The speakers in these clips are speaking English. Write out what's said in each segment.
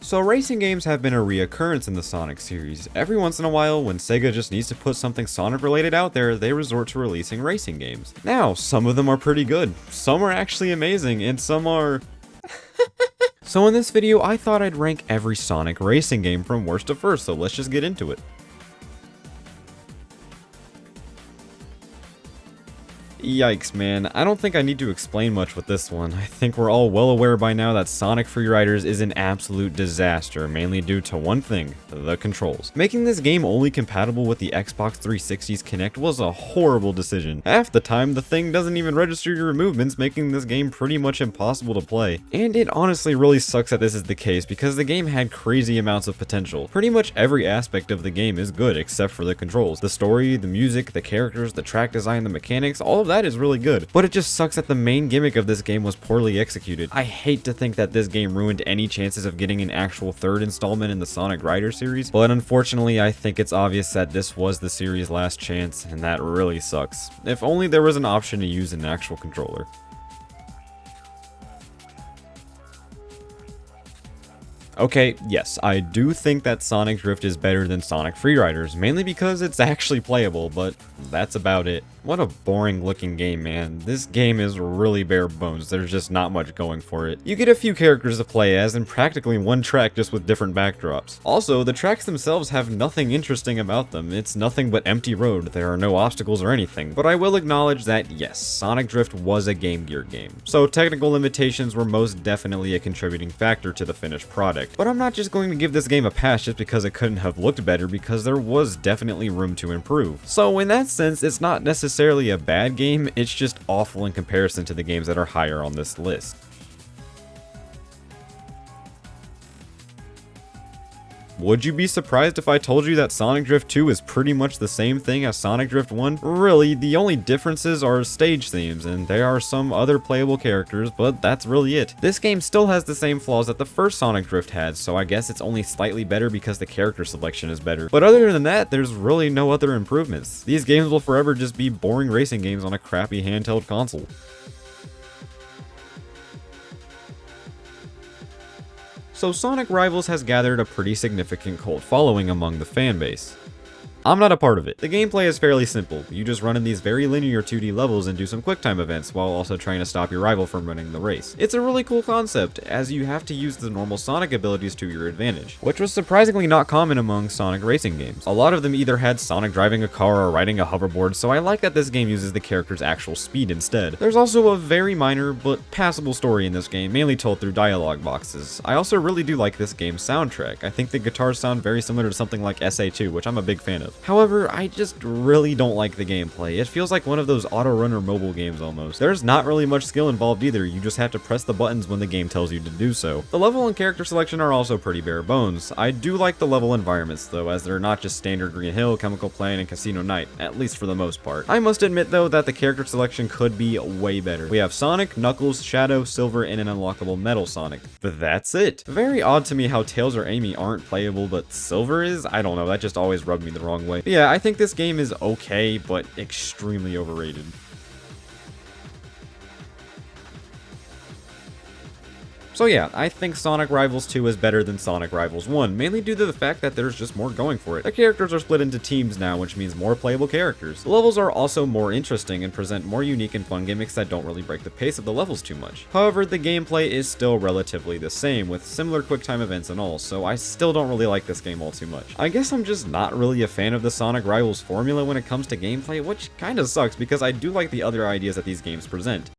So racing games have been a reoccurrence in the Sonic series. Every once in a while, when SEGA just needs to put something Sonic related out there, they resort to releasing racing games. Now, some of them are pretty good, some are actually amazing, and some are... So in this video, I thought I'd rank every Sonic racing game from worst to first, so let's just get into it. Yikes, man. I don't think I need to explain much with this one. I think we're all well aware by now that Sonic Freeriders is an absolute disaster, mainly due to one thing, the controls. Making this game only compatible with the Xbox 360's Kinect was a horrible decision. Half the time, the thing doesn't even register your movements, making this game pretty much impossible to play. And it honestly really sucks that this is the case, because the game had crazy amounts of potential. Pretty much every aspect of the game is good, except for the controls. The story, the music, the characters, the track design, the mechanics, all of that is really good, but it just sucks that the main gimmick of this game was poorly executed. I hate to think that this game ruined any chances of getting an actual third installment in the Sonic Riders series, but unfortunately I think it's obvious that this was the series' last chance, and that really sucks. If only there was an option to use an actual controller. Okay, yes, I do think that Sonic Drift is better than Sonic Freeriders, mainly because it's actually playable, but that's about it. What a boring looking game, man. This game is really bare bones, there's just not much going for it. You get a few characters to play as, and practically one track just with different backdrops. Also, the tracks themselves have nothing interesting about them, it's nothing but empty road, there are no obstacles or anything. But I will acknowledge that yes, Sonic Drift was a Game Gear game, so technical limitations were most definitely a contributing factor to the finished product. But I'm not just going to give this game a pass just because it couldn't have looked better, because there was definitely room to improve. So in that sense, it's not necessarily a bad game, it's just awful in comparison to the games that are higher on this list. Would you be surprised if I told you that Sonic Drift 2 is pretty much the same thing as Sonic Drift 1? Really, the only differences are stage themes, and there are some other playable characters, but that's really it. This game still has the same flaws that the first Sonic Drift had, so I guess it's only slightly better because the character selection is better. But other than that, there's really no other improvements. These games will forever just be boring racing games on a crappy handheld console. So Sonic Rivals has gathered a pretty significant cult following among the fanbase. I'm not a part of it. The gameplay is fairly simple. You just run in these very linear 2D levels and do some QuickTime events while also trying to stop your rival from running the race. It's a really cool concept, as you have to use the normal Sonic abilities to your advantage, which was surprisingly not common among Sonic racing games. A lot of them either had Sonic driving a car or riding a hoverboard, so I like that this game uses the character's actual speed instead. There's also a very minor but passable story in this game, mainly told through dialogue boxes. I also really do like this game's soundtrack. I think the guitars sound very similar to something like SA2, which I'm a big fan of. However, I just really don't like the gameplay. It feels like one of those auto-runner mobile games almost. There's not really much skill involved either, you just have to press the buttons when the game tells you to do so. The level and character selection are also pretty bare bones. I do like the level environments though, as they're not just standard Green Hill, Chemical Plain, and Casino Night, at least for the most part. I must admit though that the character selection could be way better. We have Sonic, Knuckles, Shadow, Silver, and an unlockable Metal Sonic. But that's it. Very odd to me how Tails or Amy aren't playable, but Silver is? I don't know, that just always rubbed me the wrong way. But yeah, I think this game is okay, but extremely overrated. So yeah, I think Sonic Rivals 2 is better than Sonic Rivals 1, mainly due to the fact that there's just more going for it. The characters are split into teams now, which means more playable characters. The levels are also more interesting and present more unique and fun gimmicks that don't really break the pace of the levels too much. However, the gameplay is still relatively the same, with similar QuickTime events and all, so I still don't really like this game all too much. I guess I'm just not really a fan of the Sonic Rivals formula when it comes to gameplay, which kinda sucks because I do like the other ideas that these games present.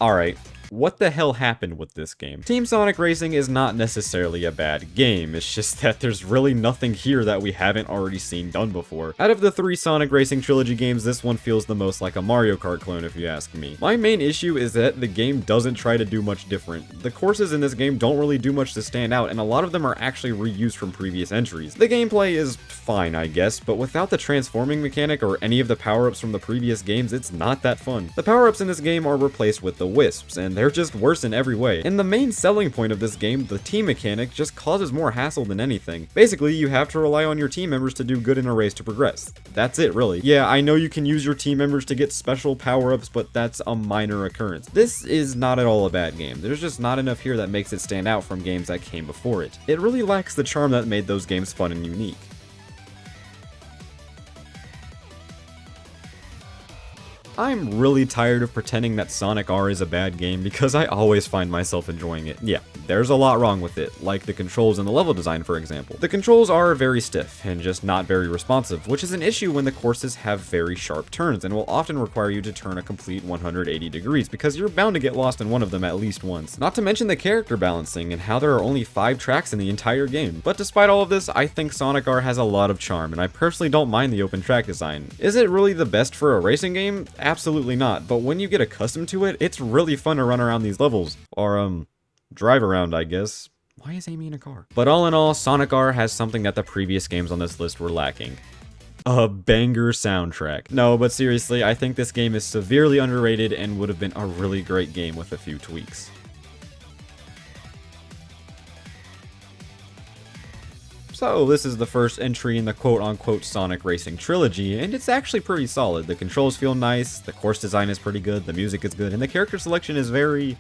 Alright, what the hell happened with this game? Team Sonic Racing is not necessarily a bad game, it's just that there's really nothing here that we haven't already seen done before. Out of the 3 Sonic Racing Trilogy games, this one feels the most like a Mario Kart clone if you ask me. My main issue is that the game doesn't try to do much different. The courses in this game don't really do much to stand out, and a lot of them are actually reused from previous entries. The gameplay is fine, I guess, but without the transforming mechanic or any of the power-ups from the previous games, it's not that fun. The power-ups in this game are replaced with the Wisps, and they're just worse in every way. And the main selling point of this game, the team mechanic, just causes more hassle than anything. Basically, you have to rely on your team members to do good in a race to progress. That's it, really. Yeah, I know you can use your team members to get special power-ups, but that's a minor occurrence. This is not at all a bad game. There's just not enough here that makes it stand out from games that came before it. It really lacks the charm that made those games fun and unique. I'm really tired of pretending that Sonic R is a bad game because I always find myself enjoying it. Yeah, there's a lot wrong with it, like the controls and the level design, for example. The controls are very stiff and just not very responsive, which is an issue when the courses have very sharp turns and will often require you to turn a complete 180 degrees because you're bound to get lost in one of them at least once. Not to mention the character balancing and how there are only 5 tracks in the entire game. But despite all of this, I think Sonic R has a lot of charm, and I personally don't mind the open track design. Is it really the best for a racing game? Absolutely not, but when you get accustomed to it, it's really fun to run around these levels. Or, drive around, I guess. Why is Amy in a car? But all in all, Sonic R has something that the previous games on this list were lacking. A banger soundtrack. No, but seriously, I think this game is severely underrated and would have been a really great game with a few tweaks. So this is the first entry in the quote-unquote Sonic Racing trilogy, and it's actually pretty solid. The controls feel nice, the course design is pretty good, the music is good, and the character selection is very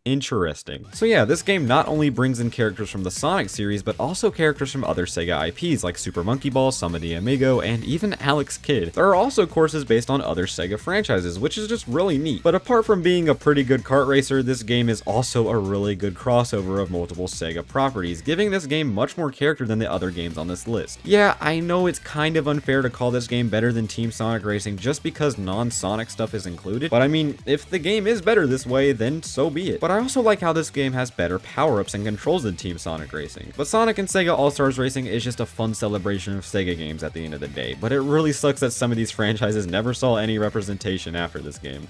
interesting. So yeah, this game not only brings in characters from the Sonic series, but also characters from other SEGA IPs like Super Monkey Ball, Samba de Amigo, and even Alex Kidd. There are also courses based on other SEGA franchises, which is just really neat. But apart from being a pretty good kart racer, this game is also a really good crossover of multiple SEGA properties, giving this game much more character than the other games on this list. Yeah, I know it's kind of unfair to call this game better than Team Sonic Racing just because non-Sonic stuff is included, but I mean, if the game is better this way, then so be it. But I also like how this game has better power-ups and controls than Team Sonic Racing. But Sonic and SEGA All-Stars Racing is just a fun celebration of SEGA games at the end of the day, but it really sucks that some of these franchises never saw any representation after this game.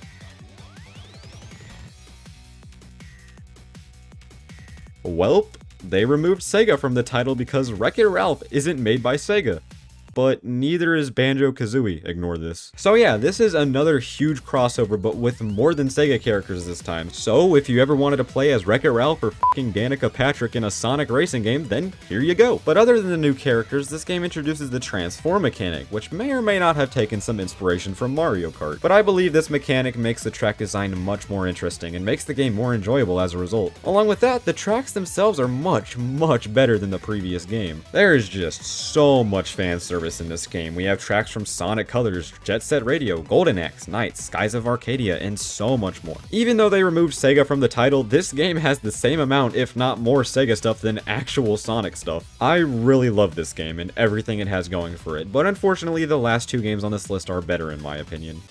Welp, they removed SEGA from the title because Wreck-It Ralph isn't made by SEGA. But neither is Banjo-Kazooie, ignore this. So yeah, this is another huge crossover, but with more than SEGA characters this time. So if you ever wanted to play as Wreck-It Ralph or f***ing Danica Patrick in a Sonic racing game, then here you go. But other than the new characters, this game introduces the transform mechanic, which may or may not have taken some inspiration from Mario Kart. But I believe this mechanic makes the track design much more interesting and makes the game more enjoyable as a result. Along with that, the tracks themselves are much better than the previous game. There is just so much fan service in this game. We have tracks from Sonic Colors, Jet Set Radio, Golden Axe, Knights, Skies of Arcadia, and so much more. Even though they removed SEGA from the title, this game has the same amount, if not more SEGA stuff than actual Sonic stuff. I really love this game and everything it has going for it, but unfortunately the last 2 games on this list are better in my opinion.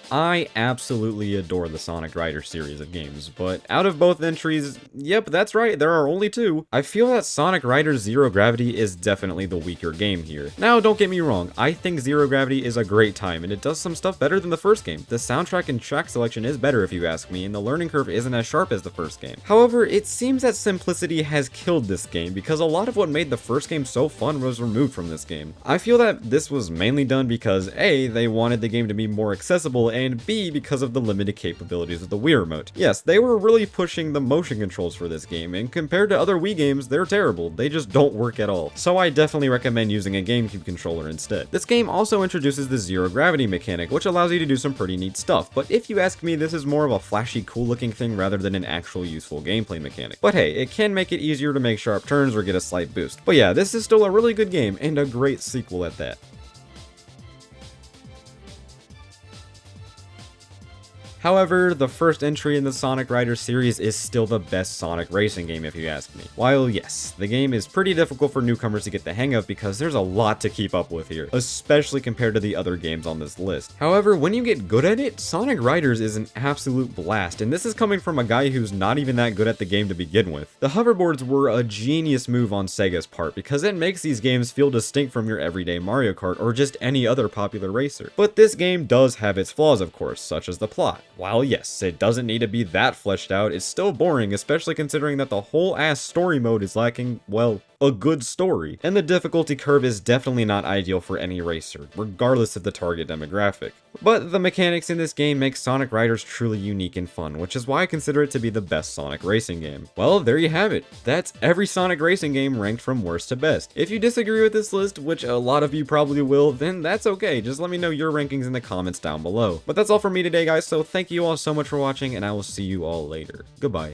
I absolutely adore the Sonic Riders series of games, but out of both entries, yep, that's right, there are only 2. I feel that Sonic Riders Zero Gravity is definitely the weaker game here. Now, don't get me wrong, I think Zero Gravity is a great time, and it does some stuff better than the first game. The soundtrack and track selection is better if you ask me, and the learning curve isn't as sharp as the first game. However, it seems that simplicity has killed this game, because a lot of what made the first game so fun was removed from this game. I feel that this was mainly done because A, they wanted the game to be more accessible, and B, because of the limited capabilities of the Wii Remote. Yes, they were really pushing the motion controls for this game, and compared to other Wii games, they're terrible. They just don't work at all. So I definitely recommend using a GameCube controller instead. This game also introduces the zero gravity mechanic, which allows you to do some pretty neat stuff, but if you ask me, this is more of a flashy, cool looking thing rather than an actual useful gameplay mechanic. But hey, it can make it easier to make sharp turns or get a slight boost. But yeah, this is still a really good game, and a great sequel at that. However, the first entry in the Sonic Riders series is still the best Sonic racing game if you ask me. While yes, the game is pretty difficult for newcomers to get the hang of because there's a lot to keep up with here, especially compared to the other games on this list. However, when you get good at it, Sonic Riders is an absolute blast, and this is coming from a guy who's not even that good at the game to begin with. The hoverboards were a genius move on Sega's part because it makes these games feel distinct from your everyday Mario Kart or just any other popular racer. But this game does have its flaws, of course, such as the plot. While yes, it doesn't need to be that fleshed out, it's still boring, especially considering that the whole ass story mode is lacking, well, a good story, and the difficulty curve is definitely not ideal for any racer, regardless of the target demographic. But the mechanics in this game make Sonic Riders truly unique and fun, which is why I consider it to be the best Sonic racing game. Well, there you have it. That's every Sonic racing game ranked from worst to best. If you disagree with this list, which a lot of you probably will, then that's okay. Just let me know your rankings in the comments down below. But that's all for me today, guys, so thank you all so much for watching, and I will see you all later. Goodbye.